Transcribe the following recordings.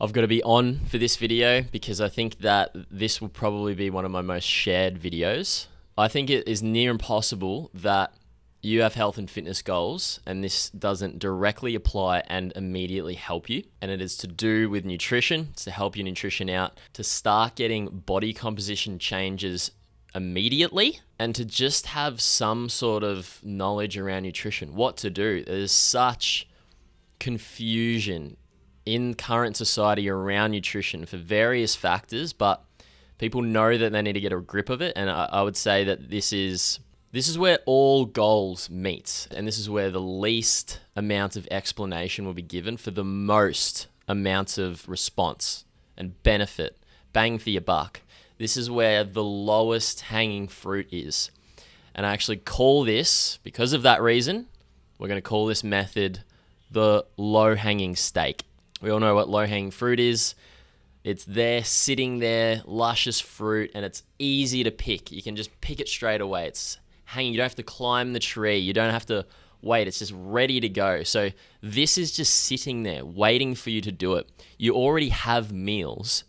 I've got to be on for this video because I think that this will probably be one of my most shared videos. I think it is near impossible that you have health and fitness goals and this doesn't directly apply and immediately help you. And it is to do with nutrition. It's to help your nutrition out, to start getting body composition changes immediately, and to just have some sort of knowledge around nutrition, what to do. There's such confusion in current society around nutrition for various factors, but people know that they need to get a grip of it. And I would say that this is where all goals meet, and this is where the least amount of explanation will be given for the most amount of response and benefit, bang for your buck. This is where the lowest hanging fruit is. And I actually call this, because of that reason, we're going to call this method the low hanging steak. We all know what low hanging fruit is. It's there, sitting there, luscious fruit, and it's easy to pick. You can just pick it straight away. It's hanging. You don't have to climb the tree. You don't have to wait. It's just ready to go. So this is just sitting there, waiting for you to do it. You already have meals,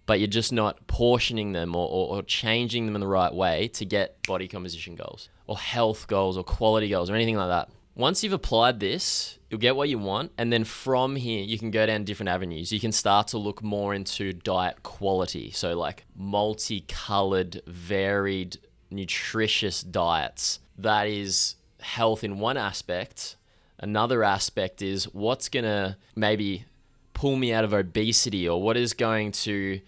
but you're just not portioning them or changing them in the right way to get body composition goals or health goals or quality goals or anything like that. Once you've applied this, you'll get what you want. And then from here, you can go down different avenues. You can start to look more into diet quality. So like multicolored, varied, nutritious diets. That is health in one aspect. Another aspect is what's going to maybe pull me out of obesity, or what is going to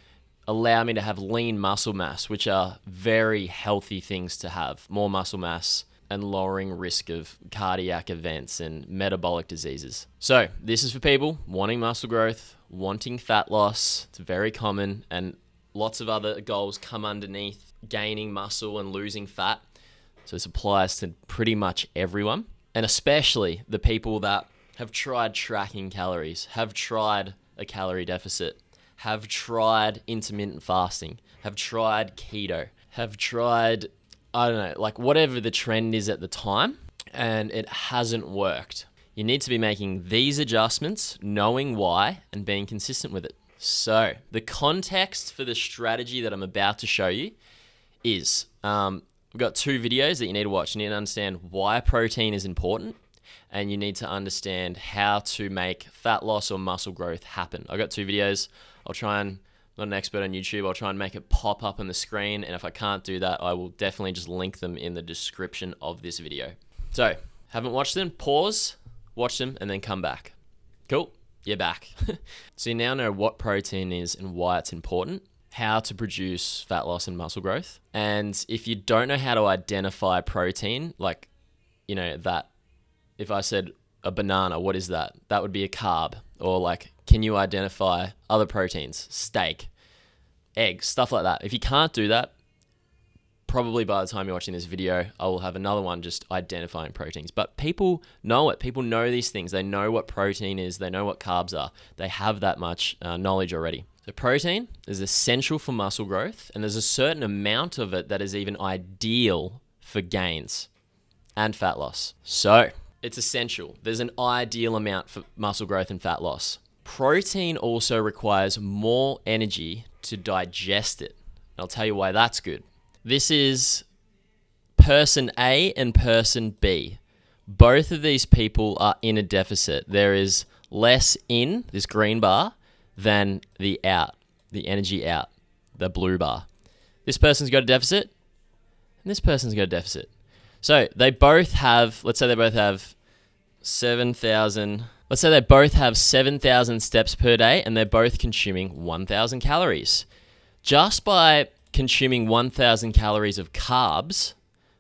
allow me to have lean muscle mass, which are very healthy things to have. More muscle mass and lowering risk of cardiac events and metabolic diseases. So this is for people wanting muscle growth, wanting fat loss. It's very common, and lots of other goals come underneath gaining muscle and losing fat. So this applies to pretty much everyone, and especially the people that have tried tracking calories, have tried a calorie deficit, have tried intermittent fasting, have tried keto, have tried, I don't know, like whatever the trend is at the time, and it hasn't worked. You need to be making these adjustments, knowing why, and being consistent with it. So the context for the strategy that I'm about to show you is, we've got two videos that you need to watch. You need to understand why protein is important, and you need to understand how to make fat loss or muscle growth happen. I've got two videos. I'll try and, I'm not an expert on YouTube, I'll try and make it pop up on the screen, and if I can't do that, I will definitely just link them in the description of this video. So, haven't watched them? Pause, watch them, and then come back. Cool, you're back. So you now know what protein is and why it's important, how to produce fat loss and muscle growth. And if you don't know how to identify protein, like, you know, that if I said a banana, what is that? That would be a carb. Or like, can you identify other proteins? Steak, eggs, stuff like that. If you can't do that, probably by the time you're watching this video, I will have another one just identifying proteins. But people know it. People know these things. They know what protein is. They know what carbs are. They have that much knowledge already. So protein is essential for muscle growth, and there's a certain amount of it that is even ideal for gains and fat loss. So it's essential. There's an ideal amount for muscle growth and fat loss. Protein also requires more energy to digest it. And I'll tell you why that's good. This is person A and person B. Both of these people are in a deficit. There is less in this green bar than the out, the energy out, the blue bar. This person's got a deficit, and this person's got a deficit. So they both have, let's say they both have 7,000 steps per day, and they're both consuming 1,000 calories. Just by consuming 1,000 calories of carbs,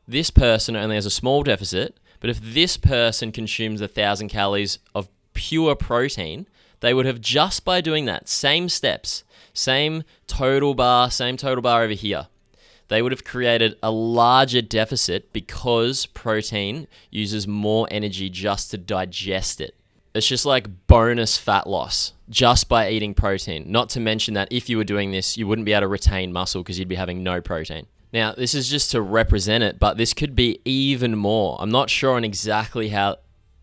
this person only has a small deficit, but if this person consumes 1,000 calories of pure protein, they would have, just by doing that, same steps, same total bar over here, they would have created a larger deficit because protein uses more energy just to digest it. It's just like bonus fat loss just by eating protein. Not to mention that if you were doing this, you wouldn't be able to retain muscle because you'd be having no protein. Now, this is just to represent it, but this could be even more. I'm not sure on exactly how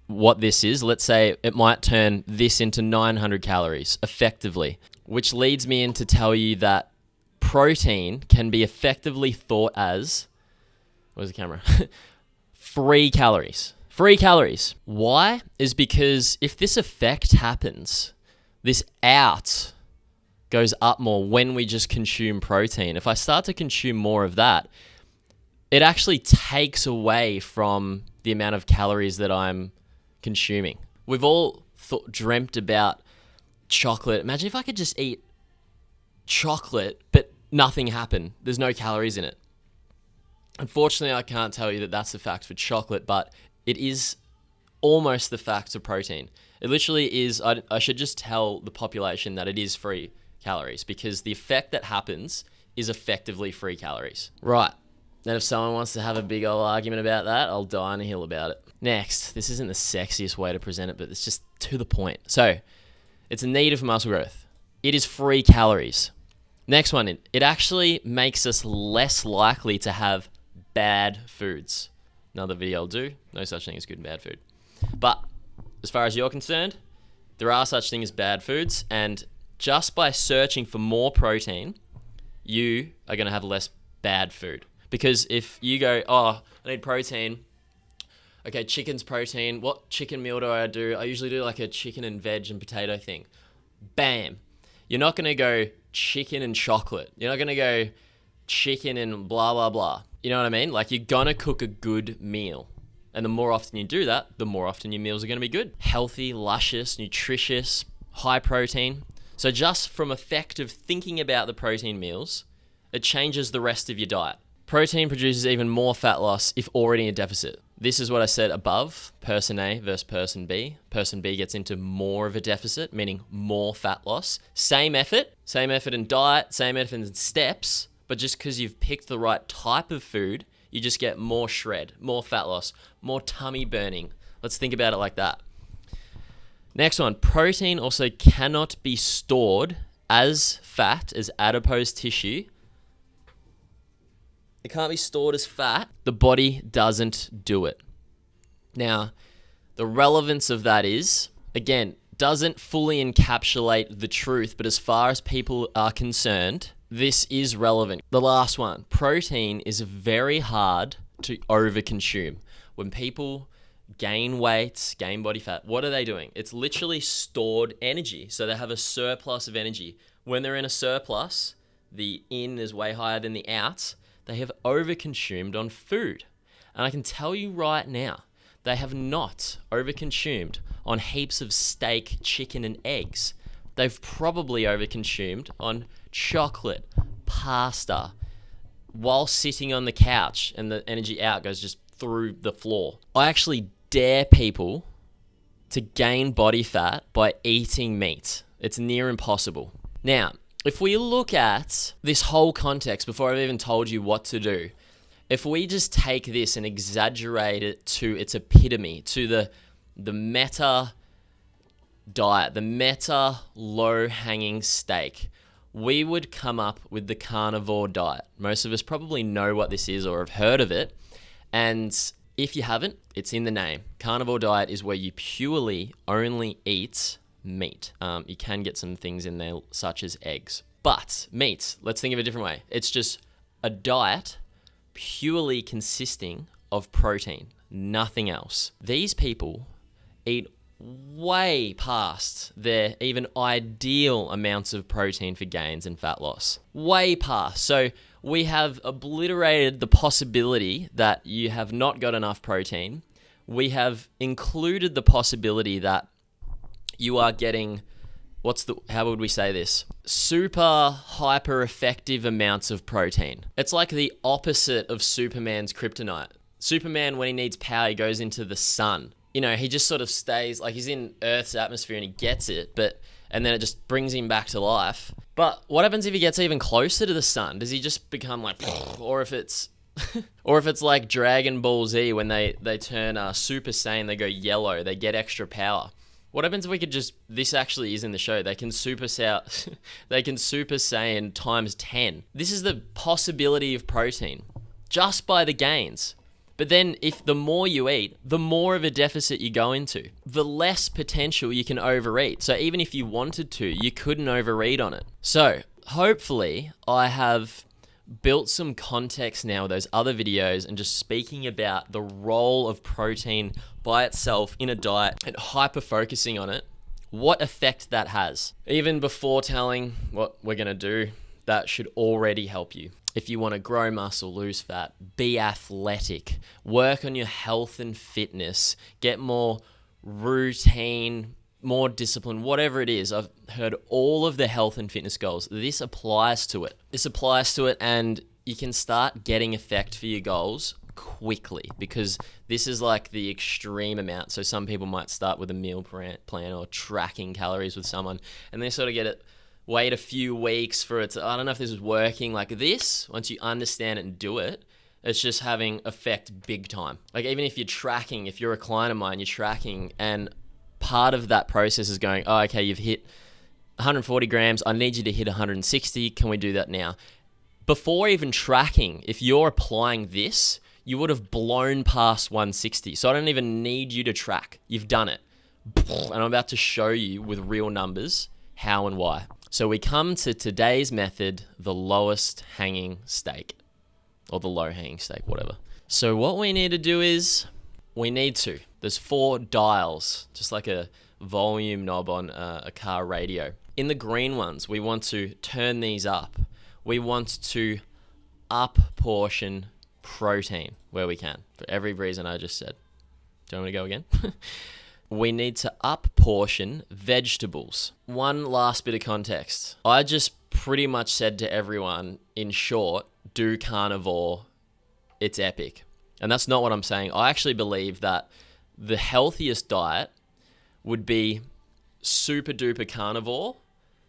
what this is, let's say it might turn this into 900 calories effectively, which leads me in to tell you that protein can be effectively thought as, where's the camera? Free calories. Free calories. Why? Is because if this effect happens, this out goes up more when we just consume protein. If I start to consume more of that, it actually takes away from the amount of calories that I'm consuming. We've all dreamt about chocolate. Imagine if I could just eat chocolate, but nothing happened. There's no calories in it. Unfortunately, I can't tell you that that's the fact for chocolate, but it is almost the fact for protein. It literally is. I should just tell the population that it is free calories, because the effect that happens is effectively free calories. Right. Then if someone wants to have a big old argument about that, I'll die on a hill about it. Next, this isn't the sexiest way to present it, but it's just to the point. So, it's a need of muscle growth. It is free calories. Next one, it actually makes us less likely to have bad foods. Another video I'll do. No such thing as good and bad food. But as far as you're concerned, there are such things as bad foods, and just by searching for more protein, you are going to have less bad food. Because if you go, oh, I need protein. Okay, chicken's protein. What chicken meal do I do? I usually do like a chicken and veg and potato thing. Bam. You're not going to go chicken and chocolate. You're not going to go chicken and blah, blah, blah. You know what I mean? Like, you're going to cook a good meal. And the more often you do that, the more often your meals are going to be good. Healthy, luscious, nutritious, high protein. So just from effective thinking about the protein meals, it changes the rest of your diet. Protein produces even more fat loss if already in a deficit. This is what I said above, person A versus person B. Person B gets into more of a deficit, meaning more fat loss. Same effort in diet, same effort in steps, but just because you've picked the right type of food, you just get more shred, more fat loss, more tummy burning. Let's think about it like that. Next one, protein also cannot be stored as fat, as adipose tissue. It can't be stored as fat. The body doesn't do it. Now, the relevance of that is, again, doesn't fully encapsulate the truth, but as far as people are concerned, this is relevant. The last one, protein is very hard to overconsume. When people gain weight, gain body fat, what are they doing? It's literally stored energy. So they have a surplus of energy. When they're in a surplus, the in is way higher than the out. They have overconsumed on food. And I can tell you right now, they have not overconsumed on heaps of steak, chicken, and eggs. They've probably overconsumed on chocolate, pasta, while sitting on the couch, and the energy out goes just through the floor. I actually dare people to gain body fat by eating meat. It's near impossible. Now, if we look at this whole context before I've even told you what to do, if we just take this and exaggerate it to its epitome, to the meta diet, the meta low-hanging steak, we would come up with the carnivore diet. Most of us probably know what this is or have heard of it. And if you haven't, it's in the name. Carnivore diet is where you purely only eat meat. You can get some things in there such as eggs. But meat, let's think of it a different way. It's just a diet purely consisting of protein, nothing else. These people eat way past their even ideal amounts of protein for gains and fat loss. Way past. So we have obliterated the possibility that you have not got enough protein. We have included the possibility that you are getting, how would we say this? Super hyper effective amounts of protein. It's like the opposite of Superman's kryptonite. Superman, when he needs power, he goes into the sun. You know, he just sort of stays, like he's in Earth's atmosphere and he gets it, and then it just brings him back to life. But what happens if he gets even closer to the sun? Does he just become like, or if it's like Dragon Ball Z when they turn Super Saiyan, they go yellow, they get extra power. What happens if we could just, this actually is in the show, they can Super Saiyan times 10. This is the possibility of protein, just by the gains. But then if the more you eat, the more of a deficit you go into, the less potential you can overeat. So even if you wanted to, you couldn't overeat on it. So hopefully I have built some context now with those other videos and just speaking about the role of protein by itself in a diet and hyper focusing on it, what effect that has. Even before telling what we're going to do, that should already help you. If you want to grow muscle, lose fat, be athletic, work on your health and fitness, get more routine, more discipline, whatever it is. I've heard all of the health and fitness goals. This applies to it. And you can start getting effect for your goals quickly because this is like the extreme amount. So some people might start with a meal plan or tracking calories with someone, and they sort of get it. Wait a few weeks for it to, I don't know if this is working. Like this, once you understand it and do it, it's just having effect big time. Like even if you're tracking, if you're a client of mine, you're tracking, and part of that process is going, oh, okay, you've hit 140 grams. I need you to hit 160. Can we do that now? Before even tracking, if you're applying this, you would have blown past 160. So I don't even need you to track. You've done it. And I'm about to show you with real numbers how and why. So we come to today's method, the lowest hanging steak, or the low hanging steak, whatever. So what we need to do is, there's 4 dials, just like a volume knob on a car radio. In the green ones, we want to turn these up. We want to up portion protein where we can, for every reason I just said. Do you want me to go again? We need to up portion vegetables. One last bit of context. I just pretty much said to everyone, in short, do carnivore. It's epic. And that's not what I'm saying. I actually believe that the healthiest diet would be super duper carnivore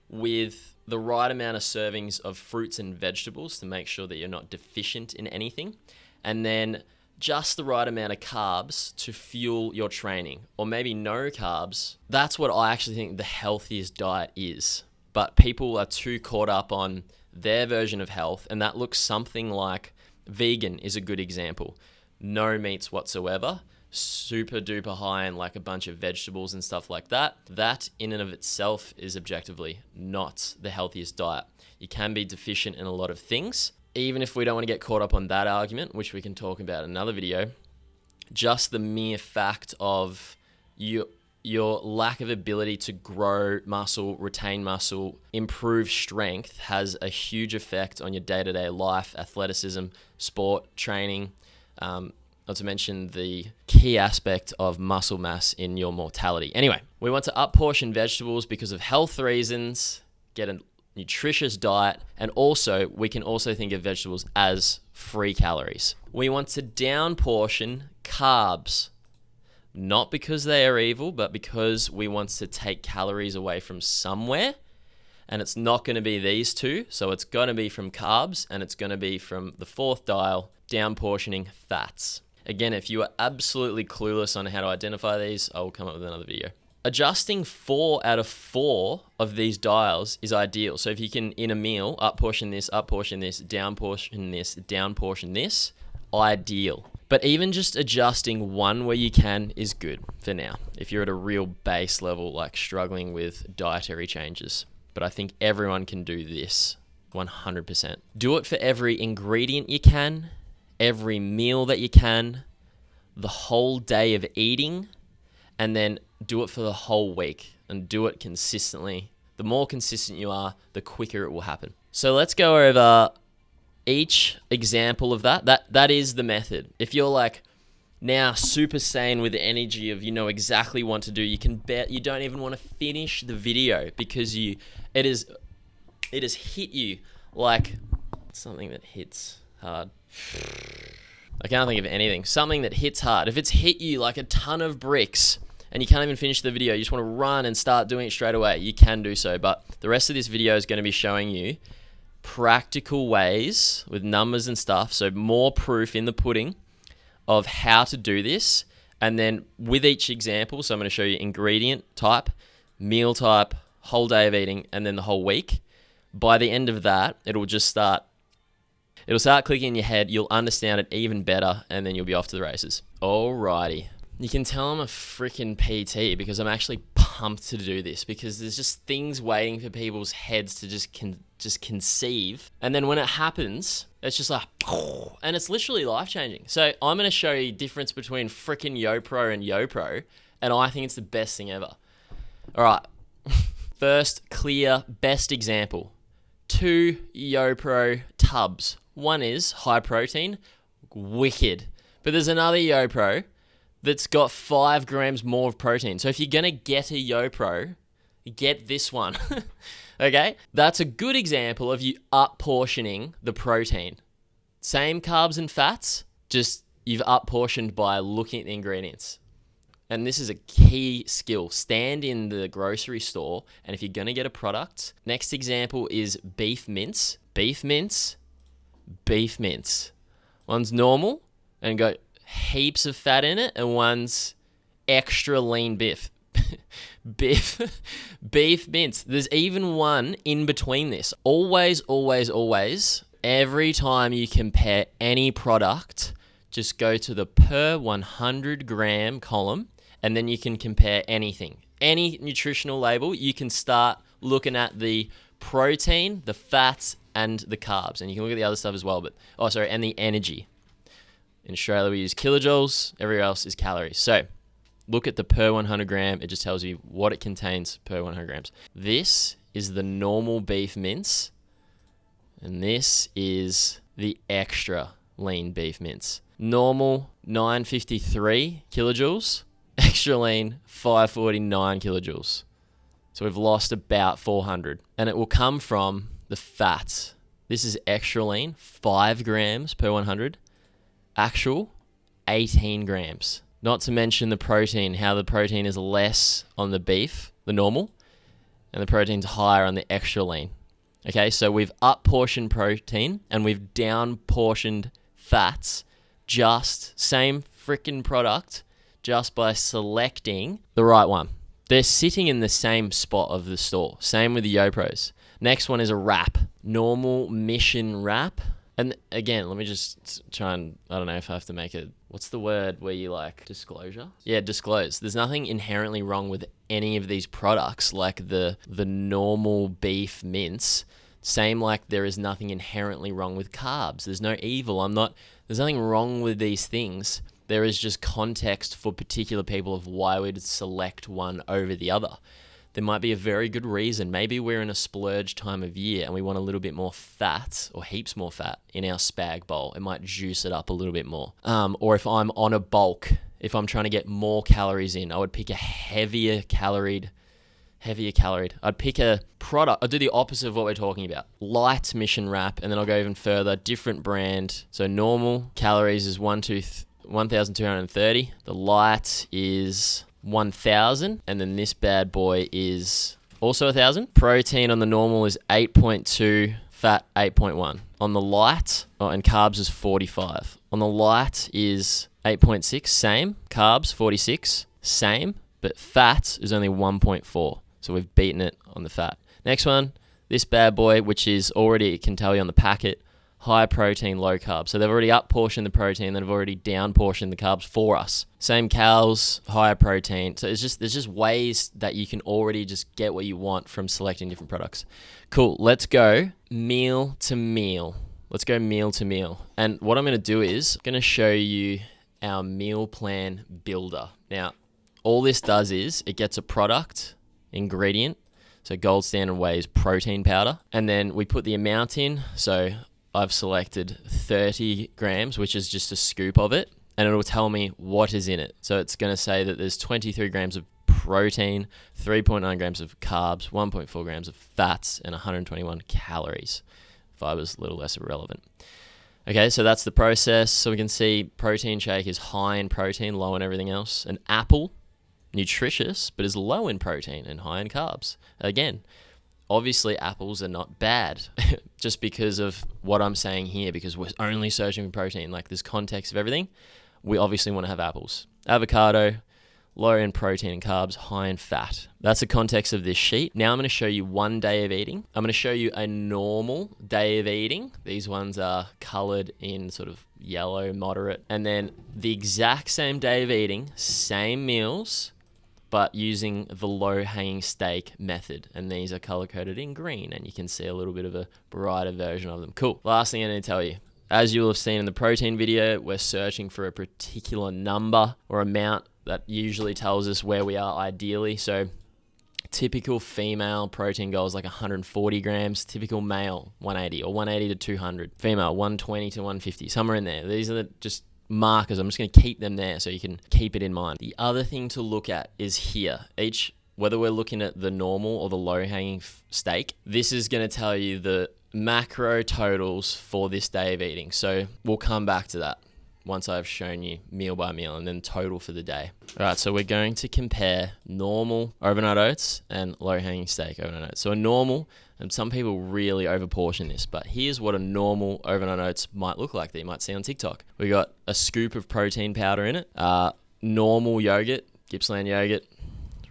with the right amount of servings of fruits and vegetables to make sure that you're not deficient in anything. And then just the right amount of carbs to fuel your training, or maybe no carbs. That's what I actually think the healthiest diet is. But people are too caught up on their version of health, and that looks something like vegan is a good example. No meats whatsoever, super duper high in like a bunch of vegetables and stuff like that. That in and of itself is objectively not the healthiest diet. You can be deficient in a lot of things. Even if we don't want to get caught up on that argument, which we can talk about in another video, just the mere fact of your lack of ability to grow muscle, retain muscle, improve strength has a huge effect on your day-to-day life, athleticism, sport, training, not to mention the key aspect of muscle mass in your mortality. Anyway, we want to up portion vegetables because of health reasons, get a nutritious diet, and also we can also think of vegetables as free calories. We want to down portion carbs, not because they are evil, but because we want to take calories away from somewhere, and it's not going to be these two, so it's going to be from carbs, and it's going to be from the 4th dial, down portioning fats. Again, if you are absolutely clueless on how to identify these, I will come up with another video. Adjusting 4 out of 4 of these dials is ideal. So if you can, in a meal, up portion this, down portion this, down portion this, ideal. But even just adjusting one where you can is good for now, if you're at a real base level, like struggling with dietary changes. But I think everyone can do this 100%. Do it for every ingredient you can, every meal that you can, the whole day of eating, and then do it for the whole week and do it consistently. The more consistent you are, the quicker it will happen. So let's go over each example of that. That is the method. If you're like now super sane with the energy of you know exactly what to do, you can bet you don't even want to finish the video because it has hit you like something that hits hard. I can't think of anything. Something that hits hard. If it's hit you like a ton of bricks and you can't even finish the video, you just want to run and start doing it straight away, you can do so. But the rest of this video is going to be showing you practical ways with numbers and stuff, so more proof in the pudding of how to do this. And then with each example, so I'm going to show you ingredient type, meal type, whole day of eating, and then the whole week. By the end of that, it'll just start It'll start clicking in your head. You'll understand it even better, and then you'll be off to the races. Alrighty. You can tell I'm a freaking PT because I'm actually pumped to do this, because there's just things waiting for people's heads to just conceive. And then when it happens, it's just like, and it's literally life-changing. So I'm going to show you the difference between freaking YoPro and YoPro, and I think it's the best thing ever. All right. First, clear, best example. 2 YoPro tubs. One is high protein, wicked. But there's another YoPro that's got 5 grams more of protein. So if you're going to get a YoPro, get this one. Okay? That's a good example of you up-portioning the protein. Same carbs and fats, just you've up-portioned by looking at the ingredients. And this is a key skill. Stand in the grocery store, and if you're going to get a product, next example is beef mince. Beef mince, beef mince. One's normal and got heaps of fat in it, and one's extra lean beef. Beef mince. There's even one in between this. Always, always, always, every time you compare any product, just go to the per 100 gram column, and then you can compare anything. Any nutritional label, you can start looking at the protein, the fats, and the carbs. And you can look at the other stuff as well, and the energy. In Australia, we use kilojoules. Everywhere else is calories. So look at the per 100 gram. It just tells you what it contains per 100 grams. This is the normal beef mince, and this is the extra lean beef mince. Normal, 953 kilojoules. Extra lean, 549 kilojoules. So we've lost about 400. And it will come from the fats. This is extra lean, 5 grams per 100. Actual, 18 grams. Not to mention the protein, how the protein is less on the beef, the normal, and the protein's higher on the extra lean. Okay, so we've up-portioned protein and we've down-portioned fats, just same freaking product, just by selecting the right one. They're sitting in the same spot of the store. Same with the YoPros. Next one is a wrap. Normal mission wrap. And again, let me just try and, I don't know if I have to make it, what's the word where you like, disclosure? Yeah, disclose. There's nothing inherently wrong with any of these products, like the normal beef mince. Same like there is nothing inherently wrong with carbs. There's no evil. There's nothing wrong with these things. There is just context for particular people of why we'd select one over the other. There might be a very good reason. Maybe we're in a splurge time of year and we want a little bit more fat or heaps more fat in our spag bowl. It might juice it up a little bit more. Or if I'm on a bulk, if I'm trying to get more calories in, I would pick a heavier caloried. I'd pick a product. I'd do the opposite of what we're talking about. Light mission wrap, and then I'll go even further. Different brand. So normal calories is 1,230. The light is 1,000, and then this bad boy is also 1,000. Protein on the normal is 8.2, fat 8.1. On the light, and carbs is 45. On the light is 8.6, same. Carbs 46, same, but fat is only 1.4. So we've beaten it on the fat. Next one, this bad boy, which is already, it can tell you on the packet, high protein, low carb. So they've already up-portioned the protein, then they've already down-portioned the carbs for us. Same calories, higher protein. So there's just ways that you can already just get what you want from selecting different products. Cool, let's go meal to meal. Let's go meal to meal. And what I'm going to do is I'm going to show you our meal plan builder. Now, all this does is it gets a product, ingredient. So gold standard whey is protein powder. And then we put the amount in. So I've selected 30 grams, which is just a scoop of it, and it'll tell me what is in it. So it's going to say that there's 23 grams of protein, 3.9 grams of carbs, 1.4 grams of fats, and 121 calories. Fiber's a little less irrelevant. Okay, so that's the process. So we can see protein shake is high in protein, low in everything else. An apple, nutritious, but is low in protein and high in carbs. Again, obviously apples are not bad just because of what I'm saying here, because we're only searching for protein. Like, there's context of everything. We obviously want to have apples. Avocado, low in protein and carbs, high in fat. That's the context of this sheet. Now I'm going to show you one day of eating. I'm going to show you a normal day of eating. These ones are colored in sort of yellow, moderate. And then the exact same day of eating, same meals, but using the low-hanging steak method. And these are color-coded in green, and you can see a little bit of a brighter version of them. Cool. Last thing I need to tell you. As you'll have seen in the protein video, we're searching for a particular number or amount that usually tells us where we are ideally. So typical female protein goal is like 140 grams. Typical male, 180 or 180 to 200. Female, 120 to 150, somewhere in there. These are just markers. I'm just going to keep them there so you can keep it in mind. The other thing to look at is here. Whether we're looking at the normal or the low-hanging steak, this is going to tell you the macro totals for this day of eating. So we'll come back to that once I've shown you meal by meal and then total for the day. All right, so we're going to compare normal overnight oats and low-hanging steak overnight oats. So a normal, and some people really overportion this, but here's what a normal overnight oats might look like that you might see on TikTok. We got a scoop of protein powder in it, normal yogurt, Gippsland yogurt,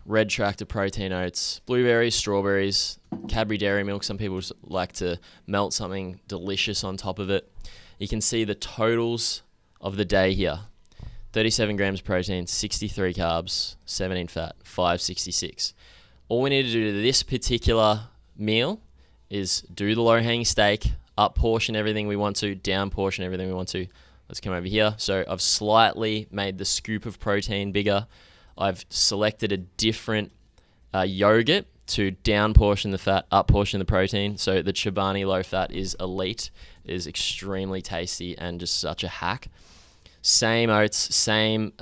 Red Tractor protein oats, blueberries, strawberries, Cadbury dairy milk. Some people just like to melt something delicious on top of it. You can see the totals of the day here. 37 grams protein, 63 carbs, 17 fat, 566. All we need to do to this particular meal is do the low-hanging steak, up portion everything we want to, down portion everything we want to. Let's come over here. So I've slightly made the scoop of protein bigger. I've selected a different yogurt to down portion the fat, up portion the protein. So the Chobani low fat is elite, is extremely tasty and just such a hack. Same oats, same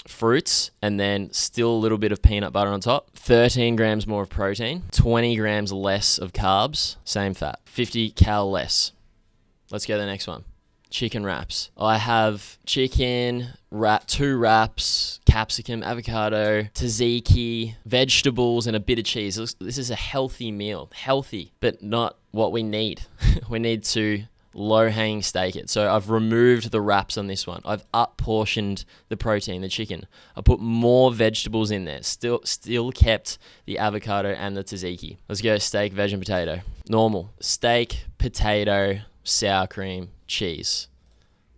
fruits, and then still a little bit of peanut butter on top. 13 grams more of protein, 20 grams less of carbs, same fat, 50 cal less. Let's go to the next one. Chicken wraps. I have chicken, 2 wraps, capsicum, avocado, tzatziki, vegetables, and a bit of cheese. This is a healthy meal. Healthy, but not what we need. We need to low-hanging steak it. So I've removed the wraps on this one. I've up-portioned the protein, the chicken. I put more vegetables in there. Still kept the avocado and the tzatziki. Let's go steak, veg, and potato. Normal. Steak, potato, sour cream, cheese.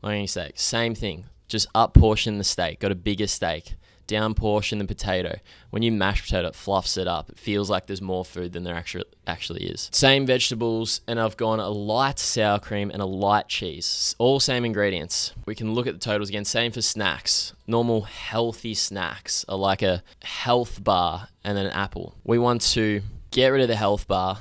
Low-hanging steak. Same thing. Just up portion the steak. Got a bigger steak. Down portion the potato. When you mash potato, it fluffs it up. It feels like there's more food than there actually is. Same vegetables, and I've gone a light sour cream and a light cheese. All same ingredients. We can look at the totals again. Same for snacks. Normal healthy snacks are like a health bar and then an apple. We want to get rid of the health bar,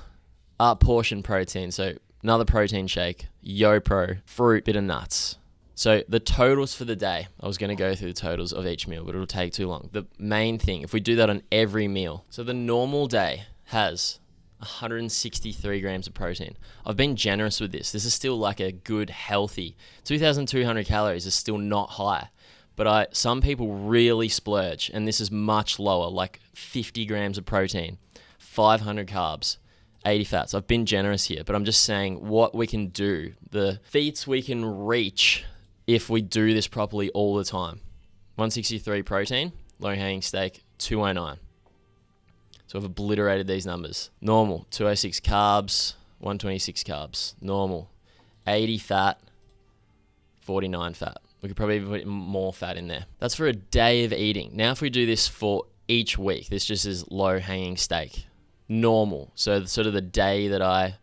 up portion protein. So another protein shake, YoPro, fruit, bit of nuts. So the totals for the day, I was going to go through the totals of each meal, but it'll take too long. The main thing, if we do that on every meal, so the normal day has 163 grams of protein. I've been generous with this. This is still like a good, healthy, 2,200 calories is still not high. But some people really splurge, and this is much lower, like 50 grams of protein, 500 carbs. 80 fats. I've been generous here, but I'm just saying what we can do, the feats we can reach if we do this properly all the time. 163 protein, low-hanging steak, 209. So I've obliterated these numbers. Normal, 206 carbs, 126 carbs. Normal, 80 fat, 49 fat. We could probably put more fat in there. That's for a day of eating. Now if we do this for each week, this just is low-hanging steak. Normal, so sort of the day that I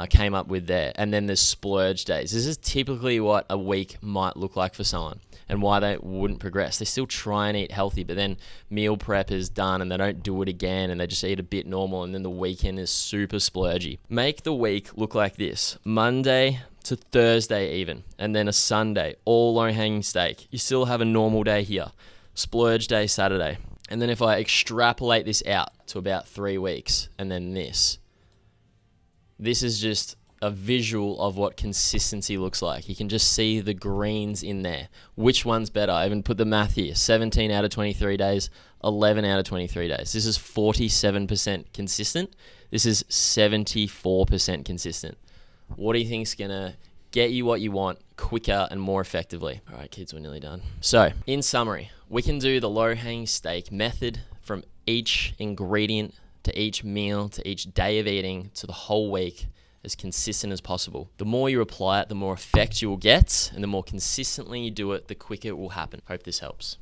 came up with there, and then there's splurge days. This is typically what a week might look like for someone and why they wouldn't progress. They still try and eat healthy, but then meal prep is done and they don't do it again and they just eat a bit normal, and then the weekend is super splurgy. Make the week look like this: Monday to Thursday even, and then a Sunday, all low-hanging steak. You still have a normal day here. Splurge day Saturday. And then if I extrapolate this out to about 3 weeks, and then this is just a visual of what consistency looks like. You can just see the greens in there. Which one's better? I even put the math here. 17 out of 23 days, 11 out of 23 days. This is 47% consistent. This is 74% consistent. What do you think's going to get you what you want quicker and more effectively. All right, kids, we're nearly done. So, in summary, we can do the low-hanging steak method from each ingredient to each meal to each day of eating to the whole week as consistent as possible. The more you apply it, the more effect you will get, and the more consistently you do it, the quicker it will happen. Hope this helps.